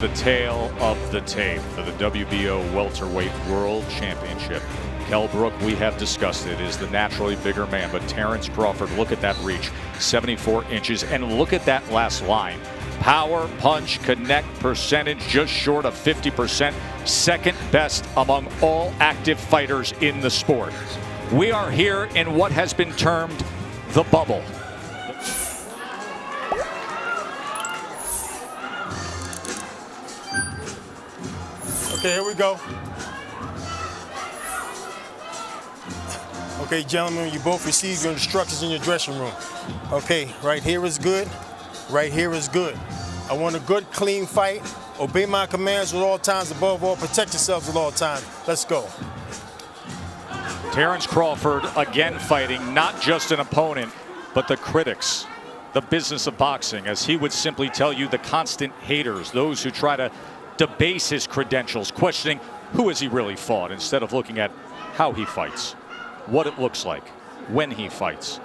The tale of the tape for the WBO Welterweight World Championship. Kell Brook, we have discussed it, is the naturally bigger man, but Terence Crawford, look at that reach, 74 inches, and look at that last line. Power, punch, connect percentage just short of 50%, second best among all active fighters in the sport. We are here in what has been termed the bubble. Okay, here we go. Okay, gentlemen, you both received your instructions in your dressing room. Okay, right here is good. Right here is good. I want a good, clean fight. Obey my commands at all times. Above all, protect yourselves at all times. Let's go. Terence Crawford again fighting not just an opponent, but the critics, the business of boxing, as he would simply tell you, the constant haters, those who try to debase his credentials, questioning who has he really fought instead of looking at how he fights, what it looks like when he fights.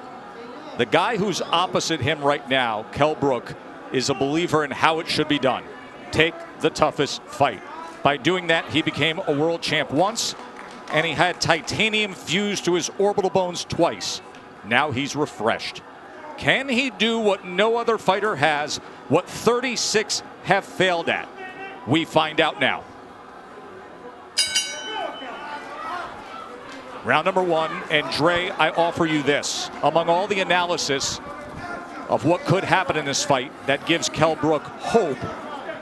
The guy who's opposite him right now, Kell Brook, is a believer in how it should be done. Take the toughest fight. By doing that, he became a world champ once, and he had titanium fused to his orbital bones twice. Now he's refreshed. Can he do what no other fighter has, what 36 have failed at? We find out now. Round number one, and Dre, I offer you this. Among all the analysis of what could happen in this fight that gives Kell Brook hope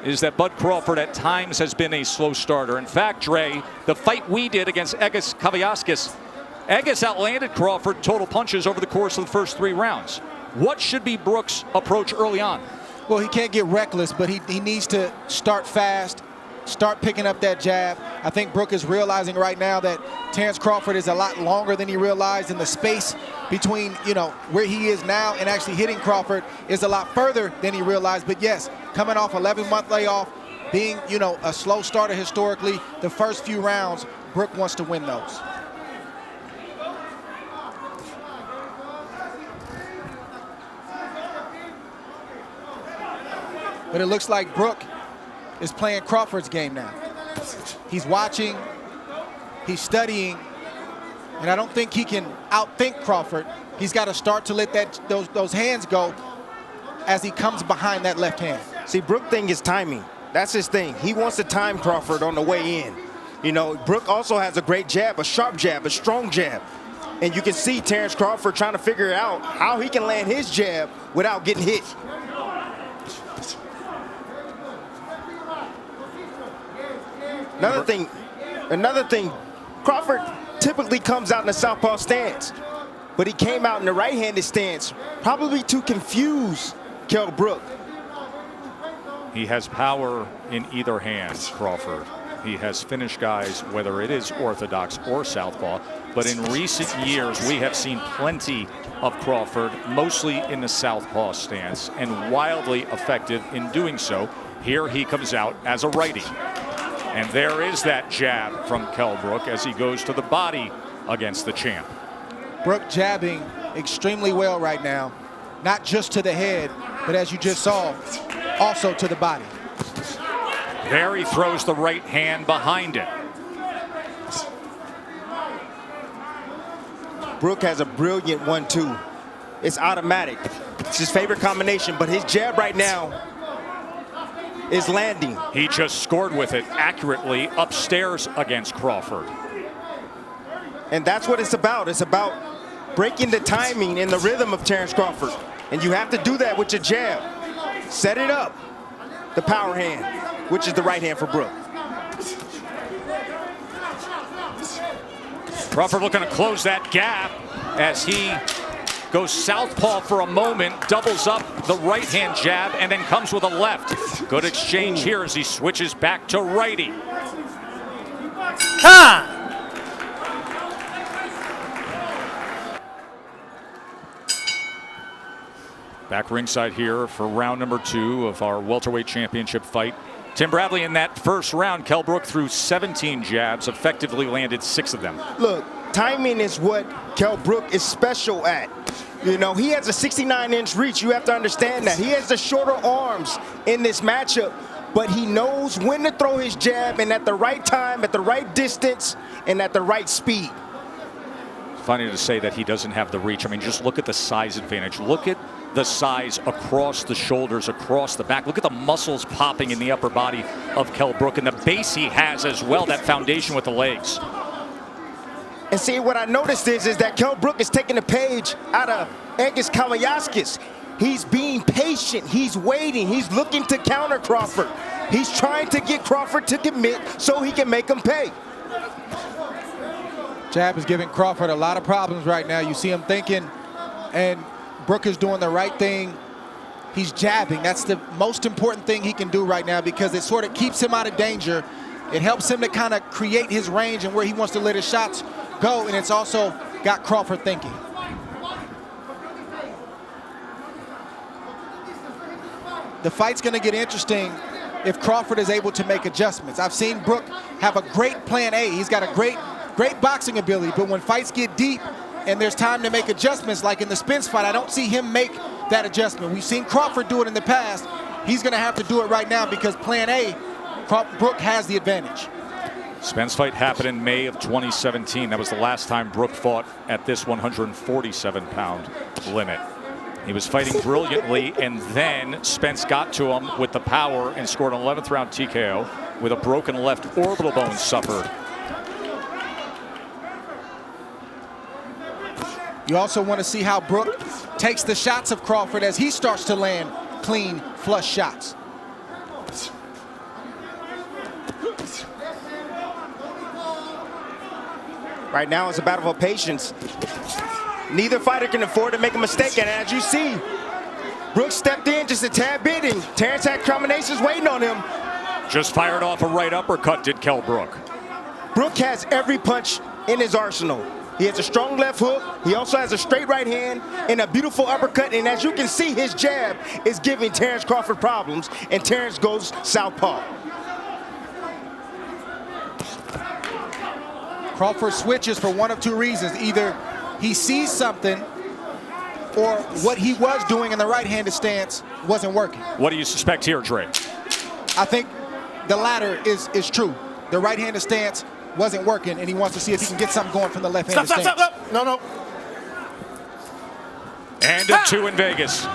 is that Bud Crawford at times has been a slow starter. In fact, Dre, the fight we did against Egis Kaviaskis, Egis outlanded Crawford total punches over the course of the first 3 rounds. What should be Brook's approach early on? Well, he can't get reckless, but he needs to start fast, start picking up that jab. I think Brook is realizing right now that Terence Crawford is a lot longer than he realized, and the space between, where he is now and actually hitting Crawford is a lot further than he realized. But yes, coming off 11-month layoff, being, a slow starter historically, the first few rounds, Brook wants to win those. But it looks like Brook is playing Crawford's game now. He's watching, he's studying, and I don't think he can outthink Crawford. He's got to start to let those hands go as he comes behind that left hand. See, Brook thing is timing. That's his thing. He wants to time Crawford on the way in. Brook also has a great jab, a sharp jab, a strong jab. And you can see Terence Crawford trying to figure out how he can land his jab without getting hit. Another thing, Crawford typically comes out in the southpaw stance, but he came out in the right-handed stance, probably to confuse Kell Brook. He has power in either hand, Crawford. He has finished guys, whether it is orthodox or southpaw, but in recent years we have seen plenty of Crawford, mostly in the southpaw stance, and wildly effective in doing so. Here he comes out as a righty. And there is that jab from Kell Brook as he goes to the body against the champ. Brook jabbing extremely well right now, not just to the head, but as you just saw, also to the body. There he throws the right hand behind it. Brook has a brilliant 1-2. It's automatic. It's his favorite combination, but his jab right now is landing. He just scored with it accurately upstairs against Crawford. And that's what it's about. It's about breaking the timing and the rhythm of Terence Crawford. And you have to do that with your jab. Set it up. The power hand, which is the right hand for Brook. Crawford looking to close that gap as he goes southpaw for a moment, doubles up the right-hand jab, and then comes with a left. Good exchange here as he switches back to righty. Back ringside here for round number 2 of our welterweight championship fight. Tim Bradley, in that first round, Kell Brook threw 17 jabs, effectively landed 6 of them. Look, timing is what Kell Brook is special at. He has a 69-inch reach. You have to understand that. He has the shorter arms in this matchup, but he knows when to throw his jab, and at the right time, at the right distance, and at the right speed. Funny to say that he doesn't have the reach. I mean, just look at the size advantage. Look at the size across the shoulders, across the back. Look at the muscles popping in the upper body of Kell Brook, and the base he has as well, that foundation with the legs. And see, what I noticed is that Kell Brook is taking a page out of Egis Kalayaskis. He's being patient. He's waiting. He's looking to counter Crawford. He's trying to get Crawford to commit so he can make him pay. Jab is giving Crawford a lot of problems right now. You see him thinking, and Brook is doing the right thing. He's jabbing. That's the most important thing he can do right now because it sort of keeps him out of danger. It helps him to kind of create his range and where he wants to let his shots go, and it's also got Crawford thinking. The fight's going to get interesting if Crawford is able to make adjustments. I've seen Brook have a great plan A. He's got a great boxing ability, but when fights get deep and there's time to make adjustments, like in the Spence fight, I don't see him make that adjustment. We've seen Crawford do it in the past. He's going to have to do it right now because plan A, Brook has the advantage. Spence fight happened in May of 2017. That was the last time Brook fought at this 147-pound limit. He was fighting brilliantly, and then Spence got to him with the power and scored an 11th round TKO with a broken left orbital bone suffered. You also want to see how Brook takes the shots of Crawford as he starts to land clean, flush shots. Right now it's a battle of patience. Neither fighter can afford to make a mistake, and as you see, Brook stepped in just a tad bit, and Terence had combinations waiting on him. Just fired off a right uppercut, did Kell Brook. Brook has every punch in his arsenal. He has a strong left hook. He also has a straight right hand and a beautiful uppercut. And as you can see, his jab is giving Terence Crawford problems, and Terence goes southpaw. Crawford switches for one of two reasons. Either he sees something or what he was doing in the right-handed stance wasn't working. What do you suspect here, Dre? I think the latter is true. The right-handed stance wasn't working, and he wants to see if he can get something going from the left-handed stance. Stop. No. And a 2 in Vegas.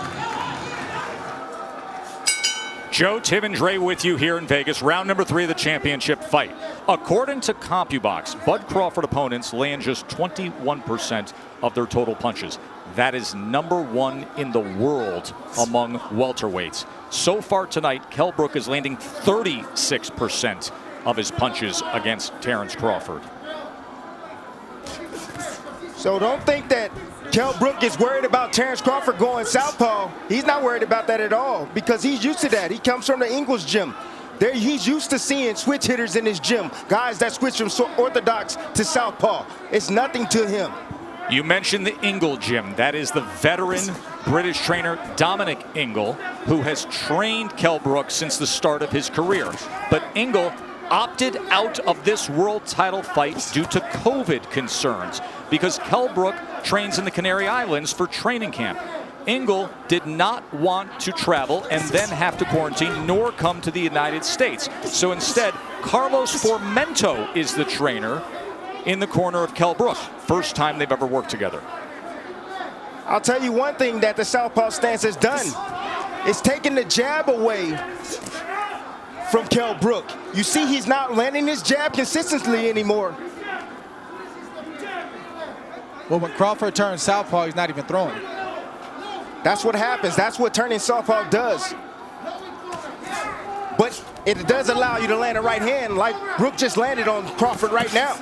Joe, Tim, and Dre with you here in Vegas. Round number 3 of the championship fight. According to CompuBox, Bud Crawford opponents land just 21% of their total punches. That is number 1 in the world among welterweights. So far tonight, Kell Brook is landing 36% of his punches against Terence Crawford. So don't think that Kell Brook is worried about Terence Crawford going southpaw. He's not worried about that at all because he's used to that. He comes from the Ingles gym. He's used to seeing switch hitters in his gym, guys that switch from orthodox to southpaw. It's nothing to him. You mentioned the Ingle gym. That is the veteran British trainer Dominic Ingle, who has trained Kell Brook since the start of his career. But Ingle opted out of this world title fight due to COVID concerns because Kell Brook trains in the Canary Islands for training camp. Ingle did not want to travel and then have to quarantine nor come to the United States. So instead, Carlos Formento is the trainer in the corner of Kell Brook. First time they've ever worked together. I'll tell you one thing that the southpaw stance has done. It's taken the jab away from Kell Brook. You see he's not landing his jab consistently anymore. Well, when Crawford turns southpaw, he's not even throwing it. That's what happens. That's what turning southpaw does. But it does allow you to land a right hand like Brook just landed on Crawford right now.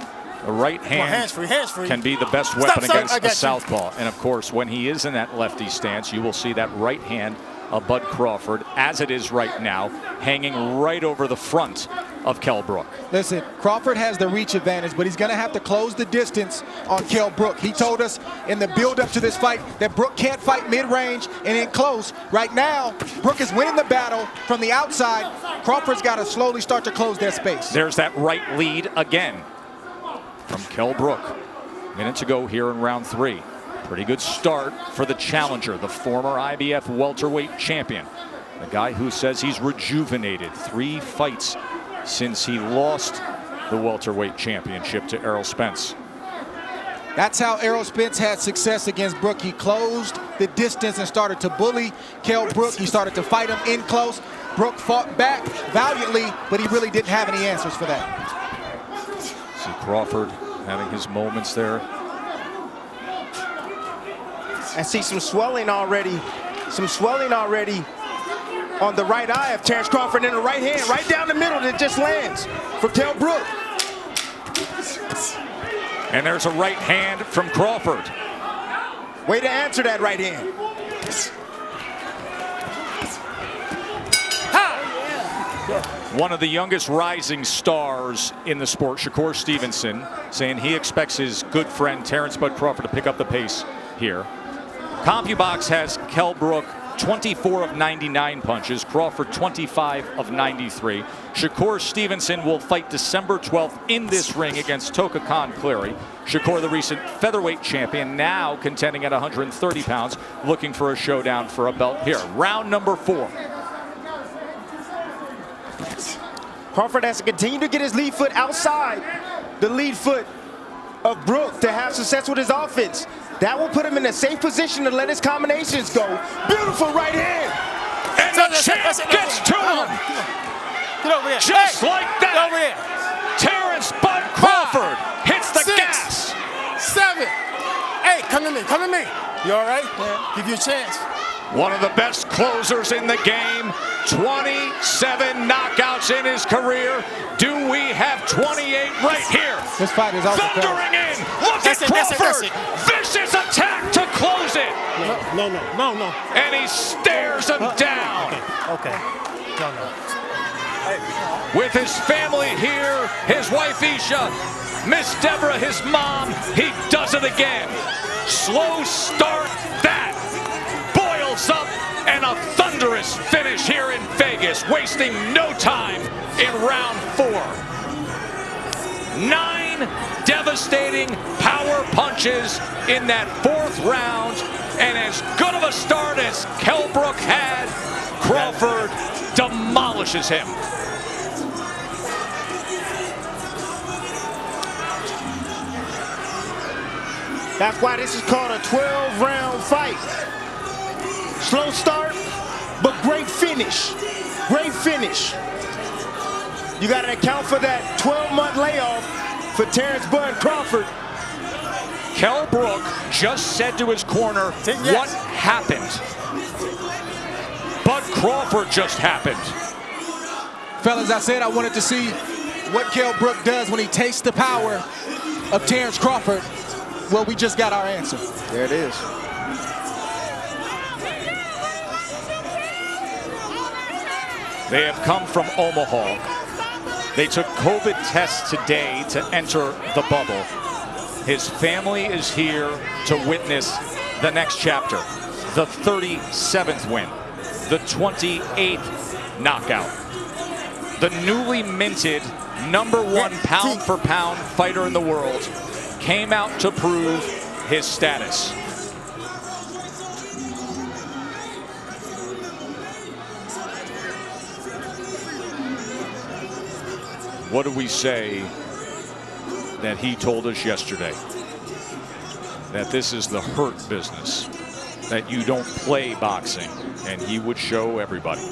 The right hand hands-free. can be the best weapon against a you. southpaw. And of course, when he is in that lefty stance, you will see that right hand of Bud Crawford, as it is right now, hanging right over the front of Kell Brook. Listen, Crawford has the reach advantage, but he's going to have to close the distance on Kell Brook. He told us in the build-up to this fight that Brook can't fight mid-range and in close. Right now, Brook is winning the battle from the outside. Crawford's got to slowly start to close that space. There's that right lead again from Kell Brook. Minute to go here in round 3. Pretty good start for the challenger, the former IBF welterweight champion. The guy who says he's rejuvenated. 3 fights since he lost the welterweight championship to Errol Spence. That's how Errol Spence had success against Brook. He closed the distance and started to bully Kell Brook. He started to fight him in close. Brook fought back valiantly, but he really didn't have any answers for that. See Crawford having his moments there. I see some swelling already. Some swelling already on the right eye of Terence Crawford, in the right hand, right down the middle that just lands for Kell Brook. And there's a right hand from Crawford. Way to answer that right hand. One of the youngest rising stars in the sport, Shakur Stevenson, saying he expects his good friend Terence Bud Crawford to pick up the pace here. CompuBox has Kell Brook 24 of 99 punches, Crawford 25 of 93. Shakur Stevenson will fight December 12th in this ring against Toka Khan Cleary. Shakur, the recent featherweight champion, now contending at 130 pounds, looking for a showdown for a belt here. Round number 4. Crawford has to continue to get his lead foot outside the lead foot of Brook to have success with his offense. That will put him in a safe position to let his combinations go. Beautiful right hand. And the champ gets to him. Get over here. Just like that. Get over here. Terence Bud Crawford hits the 6, gas. 7, 8. Come to me. Come to me. You all right? Yeah. Give you a chance. One of the best closers in the game. 27 knockouts in his career. Do we have 28 right here? This fight is over. Thundering in. Look at Crawford. Vicious attack to close it. No. And he stares him down. Okay. No. With his family here, his wife Isha, Miss Deborah, his mom, he does it again. Slow start, that boils up, and a thunderous finish here in Vegas, wasting no time in round 4. 9 devastating power punches in that 4th round, and as good of a start as Kell Brook had, Crawford demolishes him. That's why this is called a 12-round fight. Slow start, but great finish. Great finish. You got to account for that 12-month layoff for Terence Bud Crawford. Kell Brook just said to his corner, what happened? Bud Crawford just happened. Fellas, I said I wanted to see what Kell Brook does when he tastes the power of Terence Crawford. Well, we just got our answer. There it is. They have come from Omaha. They took COVID tests today to enter the bubble. His family is here to witness the next chapter, the 37th win, the 28th knockout. The newly minted #1 pound-for-pound fighter in the world came out to prove his status. What do we say that he told us yesterday? That this is the hurt business, that you don't play boxing, and he would show everybody.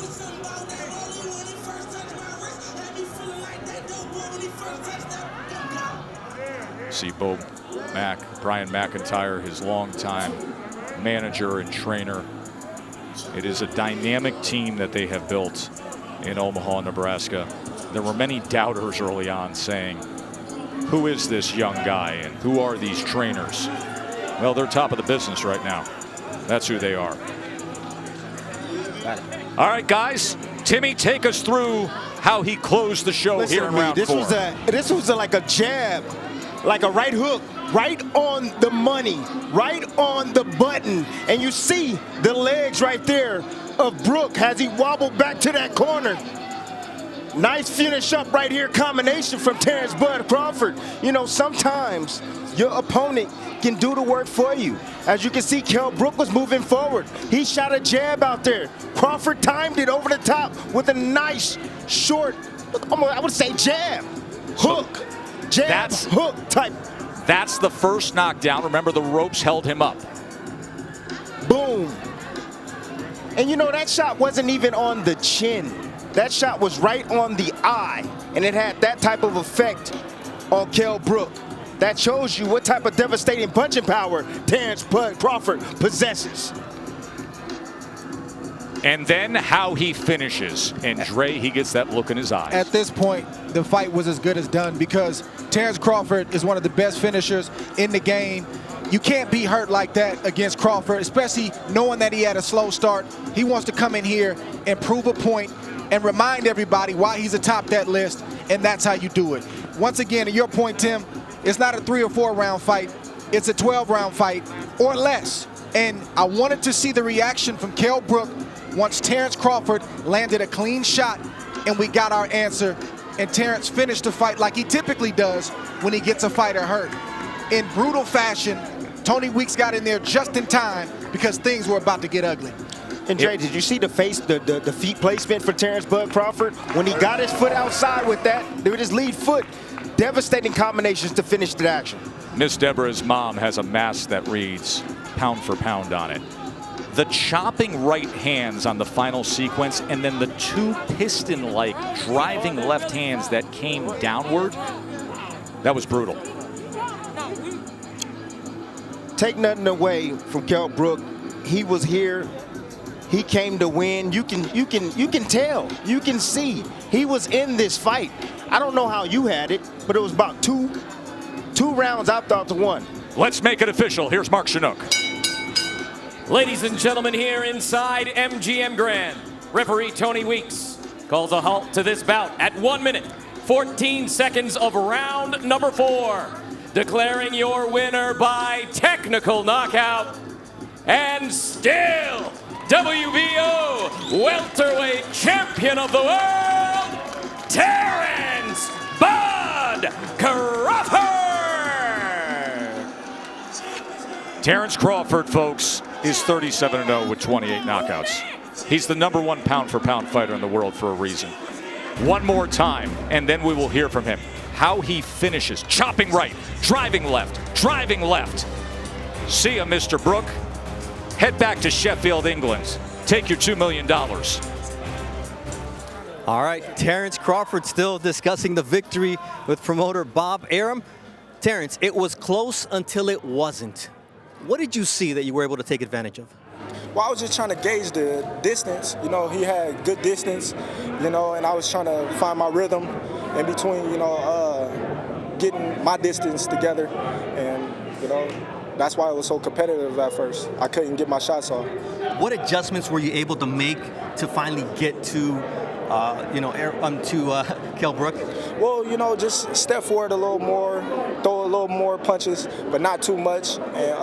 See Brian McIntyre, his longtime manager and trainer. It is a dynamic team that they have built in Omaha, Nebraska. There were many doubters early on saying, who is this young guy and who are these trainers? Well, they're top of the business right now. That's who they are. All right, guys, Timmy, take us through how he closed the show. Listen, here in round 4. This was like a jab, like a right hook, right on the money, right on the button. And you see the legs right there of Brook as he wobbled back to that corner. Nice finish up right here, combination from Terence Bud Crawford. You know, sometimes your opponent can do the work for you. As you can see, Kell Brook was moving forward. He shot a jab out there. Crawford timed it over the top with a nice, short, I would say jab, hook, jab, hook type. That's the first knockdown. Remember, the ropes held him up. Boom. And you know, that shot wasn't even on the chin. That shot was right on the eye, and it had that type of effect on Kell Brook. That shows you what type of devastating punching power Terence Crawford possesses. And then how he finishes. And Dre, he gets that look in his eyes. At this point, the fight was as good as done because Terence Crawford is one of the best finishers in the game. You can't be hurt like that against Crawford, especially knowing that he had a slow start. He wants to come in here and prove a point and remind everybody why he's atop that list, and that's how you do it. Once again, to your point, Tim, it's not a 3 or 4 round fight. It's a 12-round fight or less. And I wanted to see the reaction from Kell Brook once Terence Crawford landed a clean shot and we got our answer. And Terence finished the fight like he typically does when he gets a fighter hurt. In brutal fashion, Tony Weeks got in there just in time because things were about to get ugly. And Dre, did you see the feet placement for Terence Crawford? When he got his foot outside with his lead foot, devastating combinations to finish the action. Miss Deborah's mom has a mask that reads pound for pound on it. The chopping right hands on the final sequence, and then the 2 piston-like driving left hands that came downward, that was brutal. Take nothing away from Kell Brook. He was here. He came to win. You can tell. You can see he was in this fight. I don't know how you had it, but it was about two rounds out to 1. Let's make it official. Here's Mark Chinook. Ladies and gentlemen, here inside MGM Grand, referee Tony Weeks calls a halt to this bout at 1 minute, 14 seconds of round number 4. Declaring your winner by technical knockout, and still WBO welterweight champion of the world, Terence "Bud" Crawford. Terence Crawford, folks, is 37-0 with 28 knockouts. He's the #1 pound-for-pound fighter in the world for a reason. One more time, and then we will hear from him. How he finishes, chopping right, driving left. See ya, Mr. Brook. Head back to Sheffield, England. Take your $2 million. All right, Terence Crawford still discussing the victory with promoter Bob Arum. Terence, it was close until it wasn't. What did you see that you were able to take advantage of? Well, I was just trying to gauge the distance. You know, he had good distance, you know, and I was trying to find my rhythm in between, you know, getting my distance together. And, you know, that's why it was so competitive at first. I couldn't get my shots off. What adjustments were you able to make to finally get to, Kell Brook? Well, you know, just step forward a little more, throw a little more punches, but not too much. And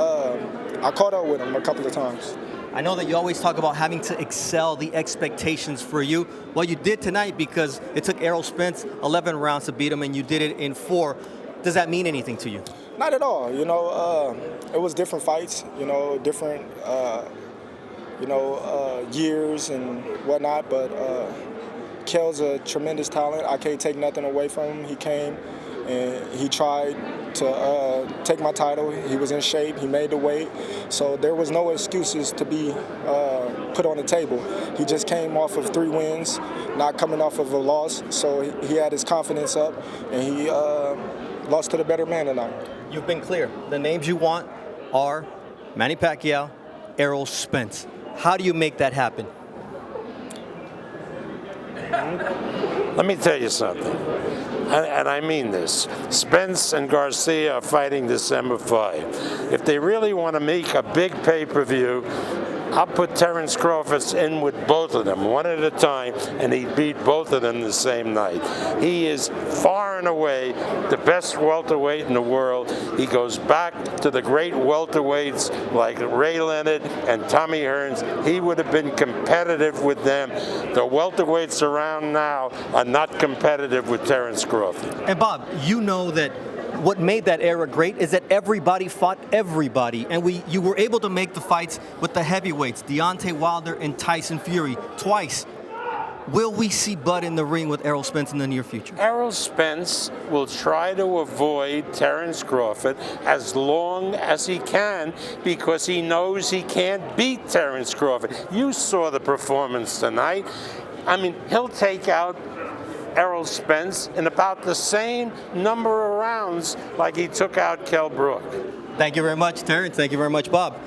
I caught up with him a couple of times. I know that you always talk about having to excel the expectations for you. Well, you did tonight because it took Errol Spence 11 rounds to beat him, and you did it in 4. Does that mean anything to you? Not at all. You know, it was different fights, you know, different, years and whatnot, but Kell's a tremendous talent. I can't take nothing away from him. He came and he tried to take my title. He was in shape. He made the weight. So there was no excuses to be put on the table. He just came off of 3 wins, not coming off of a loss. So he had his confidence up, and he lost to the better man tonight. You've been clear. The names you want are Manny Pacquiao, Errol Spence. How do you make that happen? Let me tell you something, and I mean this. Spence and Garcia are fighting December 5. If they really want to make a big pay-per-view, I'll put Terence Crawford in with both of them, one at a time, and he beat both of them the same night. He is far and away the best welterweight in the world. He goes back to the great welterweights like Ray Leonard and Tommy Hearns. He would have been competitive with them. The welterweights around now are not competitive with Terence Crawford. And Bob, you know that what made that era great is that everybody fought everybody, and you were able to make the fights with the heavyweights, Deontay Wilder and Tyson Fury, twice. Will we see Bud in the ring with Errol Spence in the near future? Errol Spence will try to avoid Terence Crawford as long as he can because he knows he can't beat Terence Crawford. You saw the performance tonight. I mean, he'll take out Errol Spence in about the same number of rounds like he took out Kell Brook. Thank you very much, Terence. Thank you very much, Bob.